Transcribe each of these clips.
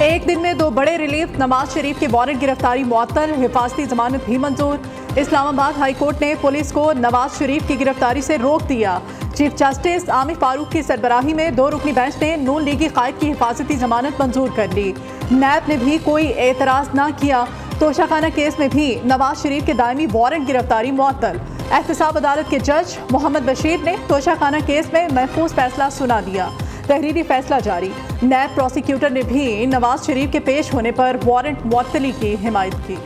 एक दिन में 2 बड़े रिलीफ, नवाज शरीफ की वारंट गिरफ्तारी मुअत्तल, हिफाजती जमानत भी मंजूर। इस्लामाबाद हाई कोर्ट ने पुलिस को नवाज शरीफ की गिरफ्तारी से रोक दिया। चीफ जस्टिस आमिर फारूक की सरबराही में 2 रुकनी बेंच ने नून लीगी कायद की हिफाजती जमानत मंजूर कर ली। नैब ने भी कोई एतराज न किया। तोशाखाना केस में भी नवाज शरीफ के दायमी वारंट गिरफ्तारी मुअत्तल। एहतसाब अदालत के जज मोहम्मद बशीर ने तोशाखाना केस में महफूज फैसला सुना दिया। तहरीरी फैसला जारी। नैब प्रोसिक्यूटर ने भी नवाज शरीफ के पेश होने पर वारंट मुअत्तली की हिमायत की।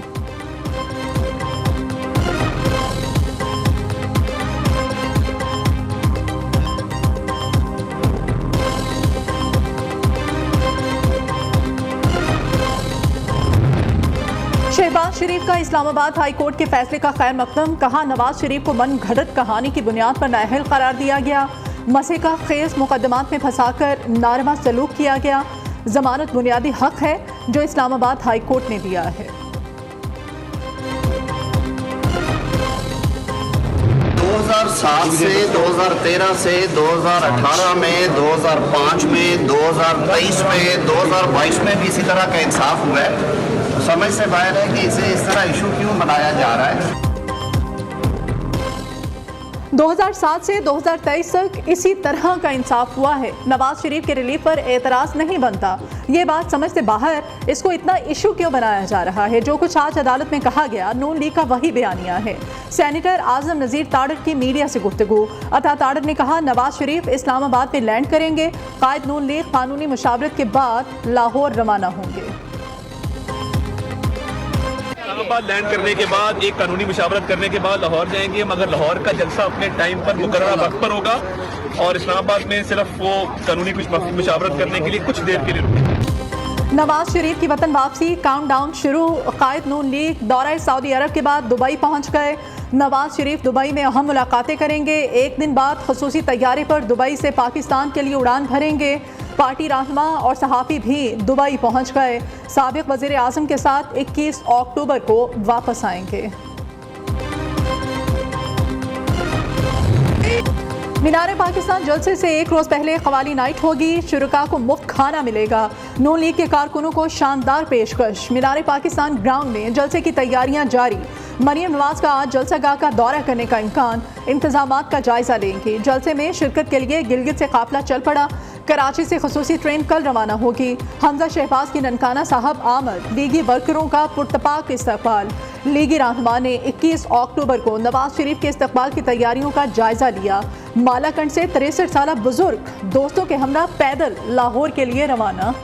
शहबाज शरीफ का इस्लामाबाद हाई कोर्ट के फैसले का खैर मकदम, कहा नवाज शरीफ को मन घड़त कहानी की बुनियाद पर नाअहल करार दिया गया। मसे का खेस मुकदमात में फंसाकर नारमा सलूक किया गया। जमानत बुनियादी हक है जो इस्लामाबाद हाई कोर्ट ने दिया है। 2007 से 2013 से 2018 में, 2005 में, 2023 में, 2022 में भी इसी तरह का इंसाफ हुआ है। समझ से बाहर है कि इसे इस तरह इशू क्यों बनाया जा रहा है। 2007 से 2023 तक इसी तरह का इंसाफ हुआ है। नवाज शरीफ के रिलीफ पर एतराज नहीं बनता। ये बात समझ से बाहर, इसको इतना इशू क्यों बनाया जा रहा है। जो कुछ आज अदालत में कहा गया, नून लीग का वही बयानिया है। सेनेटर आजम नज़ीर ताड़र की मीडिया से गुफ्तगू। अता ताड़र ने कहा नवाज शरीफ इस्लामाबाद में लैंड करेंगे। कायद नून लीग कानूनी मुशावरत के बाद लाहौर रवाना होंगे। इस्लामाबाद लैंड करने के बाद, एक कानूनी मुशावरत करने के बाद लाहौर जाएंगे, मगर लाहौर का जलसा अपने टाइम पर मुकर्रर वक्त पर होगा और इस्लामाबाद में सिर्फ वो कानूनी कुछ मुशावरत करने के लिए कुछ देर के लिए रुकेंगे। नवाज शरीफ की वतन वापसी, काउंटडाउन शुरू। कायद नून लीग दौरा सऊदी अरब के बाद दुबई पहुंच गए। नवाज शरीफ दुबई में अहम मुलाकातें करेंगे। एक दिन बाद खसूसी तैयारे पर दुबई से पाकिस्तान के लिए उड़ान भरेंगे। पार्टी रहनुमा और सहाफ़ी भी दुबई पहुंच गए। साबिक वज़ीर आज़म के साथ 21 अक्टूबर को वापस आएंगे। मीनार पाकिस्तान जलसे से एक रोज़ पहले क़वाली नाइट होगी। शुरका को मुफ्त खाना मिलेगा। नून लीग के कारकुनों को शानदार पेशकश। मीनार पाकिस्तान ग्राउंड में जलसे की तैयारियां जारी। मरियम नवाज का आज जलसागाह का दौरा करने का इम्कान। इंतजामात का जायजा लेंगे। जलसे में शिरकत के लिए गिलगित से काफिला चल पड़ा। कराची से खसूसी ट्रेन कल रवाना होगी। हमजा शहबाज की ननकाना साहब आमद। लीगी वर्करों का पुरतपाक इस्तकबाल। लीगी रहनुमा ने 21 अक्टूबर को नवाज शरीफ के इस्तकबाल की तैयारियों का जायजा लिया। मालाकंड से 63 साल बुजुर्ग दोस्तों के हमरा पैदल लाहौर के लिए रवाना।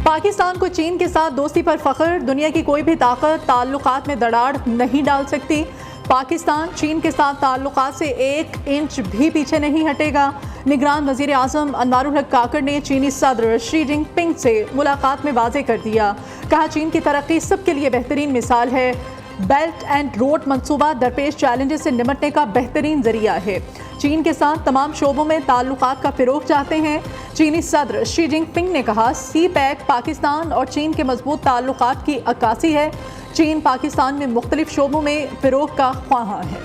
पाकिस्तान को चीन के साथ दोस्ती पर फख्र। दुनिया की कोई भी ताकत ताल्लुकात में दरार नहीं डाल सकती। पाकिस्तान चीन के साथ ताल्लुकात से 1 इंच भी पीछे नहीं हटेगा। निगरान वज़ीर आज़म अनवारुल हक काकड़ ने चीनी सदर शी जिनपिंग से मुलाकात में वाज़े कर दिया। कहा चीन की तरक्की सबके लिए बेहतरीन मिसाल है। बेल्ट एंड रोड मंसूबा दरपेश चैलेंजेस से निपटने का बेहतरीन जरिया है। चीन के साथ तमाम शोबों में ताल्लुकात का फ़िरोग चाहते हैं। चीनी सदर शी जिनपिंग ने कहा सी पैक पाकिस्तान और चीन के मजबूत ताल्लुकात की अक्कासी है। चीन पाकिस्तान में मुख्तलिफ शोबों में फ़िरोग का ख्वाहां है।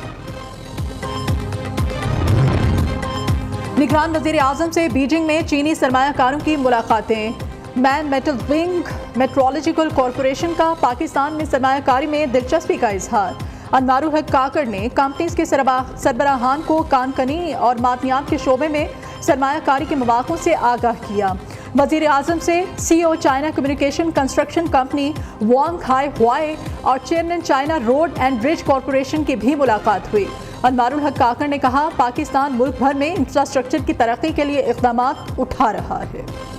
निगरान वज़ीर आज़म से बीजिंग में चीनी सरमायाकारों की मुलाकातें। Man metal wing metallurgical corporation का पाकिस्तान में सरमायाकारी में दिलचस्पी का इजहार। अनवारुल हक काकड़ ने कंपनीज के सरबराहान को कानकनी और मादनियात के शोबे में सरमायाकारी के मौक़ों से आगाह किया। वज़ीर आज़म से CEO China communication construction company Wang Hai Huai और chairman China road and bridge corporation की भी मुलाकात हुई। अनवारुल हक काकड़ ने कहा पाकिस्तान मुल्क भर में इंफ्रास्ट्रक्चर की तरक्की के लिए इक़दामात उठा रहा है।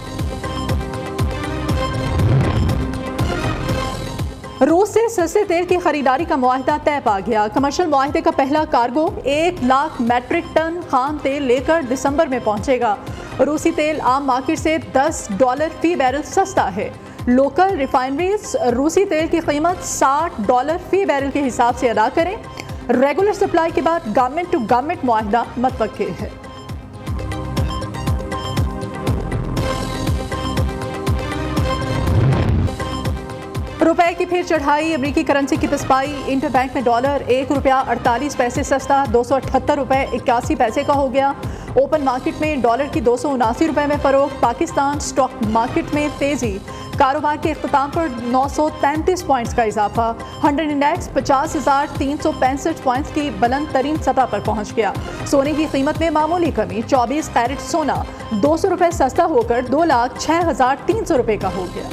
रूस से सस्ते तेल की खरीदारी का मुआहिदा तय पा गया। कमर्शियल मुआहिदे का पहला कार्गो 1 लाख मैट्रिक टन खाम तेल लेकर दिसंबर में पहुंचेगा। रूसी तेल आम मार्केट से $10 फी बैरल सस्ता है। लोकल रिफाइनरीज रूसी तेल की कीमत $60 फी बैरल के हिसाब से अदा करें। रेगुलर सप्लाई के बाद गवर्नमेंट टू गवर्नमेंट मुआहिदा मतवक्के है। रुपए की फिर चढ़ाई, अमेरिकी करेंसी की पसपाई। इंटरबैंक में डॉलर ₹1.48 सस्ता 278 रुपये 81 पैसे का हो गया। ओपन मार्केट में डॉलर की 279 रुपये में फरोख्त। पाकिस्तान स्टॉक मार्केट में तेजी, कारोबार के इख्तिताम पर 933 पॉइंट्स का इजाफा। 100 इंडेक्स 50,365 पॉइंट्स की बुलंद तरीन सतह पर पहुंच गया। सोने की कीमत में मामूली कमी, 24 कैरेट सोना 200 रुपये सस्ता होकर 2,06,300 रुपये का हो गया।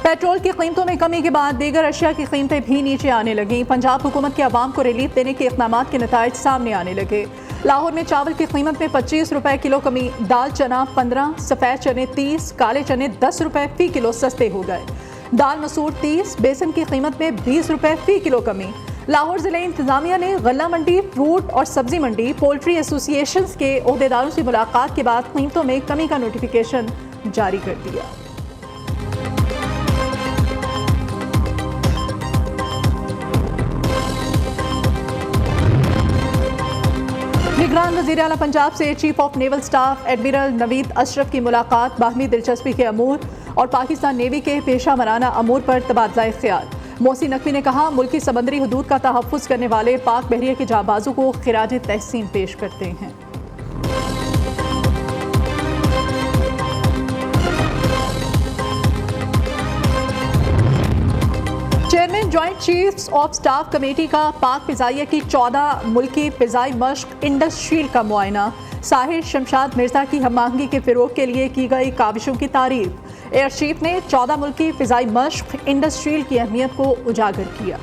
पेट्रोल की कीमतों में कमी के बाद दीगर अशिया की कीमतें भी नीचे आने लगीं। पंजाब हुकूमत के अवाम को रिलीफ देने के इक़दामात के नताइज सामने आने लगे। लाहौर में चावल की कीमत में 25 रुपये किलो कमी, दाल चना 15, सफ़ेद चने 30, काले चने 10 रुपये फ़ी किलो सस्ते हो गए। दाल मसूर 30, बेसन की कीमत में 20 रुपये फ़ी किलो कमी। लाहौर ज़िले इंतज़ामिया ने गल्ला मंडी, फ्रूट और सब्जी मंडी, पोल्ट्री एसोसिएशन के अहदेदारों से मुलाकात के बाद कीमतों में कमी का नोटिफिकेशन जारी कर दिया। निगरान वज़ीर आला पंजाब से chief of naval staff admiral Naveed Ashraf की मुलाकात, बाहमी दिलचस्पी के अमूर और पाकिस्तान नेवी के पेशा वराना अमूर पर तबादला ख्याल। मोहसिन नकवी ने कहा, मुल्की समंदरी हदूद का तहफ़्फ़ुज़ करने वाले पाक बहरिया के जाबाजों को खिराज तहसीन पेश करते हैं। Chairman joint chiefs of staff committee का पाक फ़िज़ाइया की 14 मुल्की फ़िज़ाई मश्क इंडस शील्ड का मुआयना। साहिर शमशाद मिर्ज़ा की हम आहंगी के फ़रोग़ के लिए की गई काविशों की तारीफ। एयर चीफ ने 14 मुल्की फ़िज़ाई मश्क इंडस शील्ड की अहमियत को उजागर किया।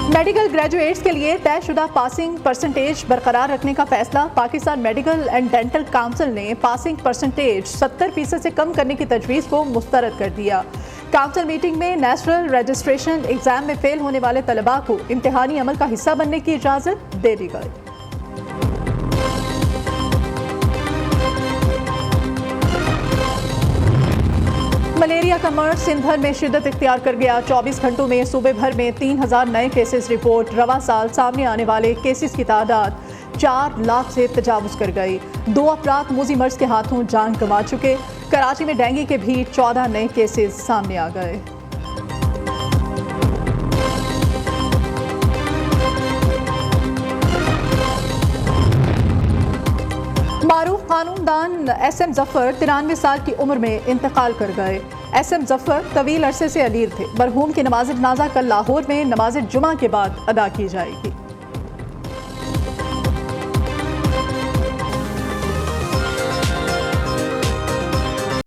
मेडिकल ग्रेजुएट्स के लिए तयशुदा पासिंग परसेंटेज बरकरार रखने का फैसला। Pakistan medical and dental council ने पासिंग परसेंटेज 70% से कम करने की तजवीज़ को मुस्तरद कर दिया। काउंसिल मीटिंग में नेशनल रजिस्ट्रेशन एग्जाम में फेल होने वाले तलबा को इम्तिहानी अमल का हिस्सा बनने की इजाज़त दे दी गई। मलेरिया का मर्ज सिंध भर में शिद्दत इख्तियार कर गया। 24 घंटों में सूबे भर में 3000 नए केसेस रिपोर्ट। रवा साल सामने आने वाले केसेस की तादाद 4 लाख से तजावुज़ कर गई। 2 अफराद मूजी मर्ज के हाथों जान गंवा चुके। कराची में डेंगू के भी 14 नए केसेस सामने आ गए। मारूफ कानूनदान SM जफर 93 साल की उम्र में इंतकाल कर गए। SM जफर तवील अरसे से अलीर थे। मरहूम की नमाज जनाजा कल लाहौर में नमाज जुमा के बाद अदा की जाएगी।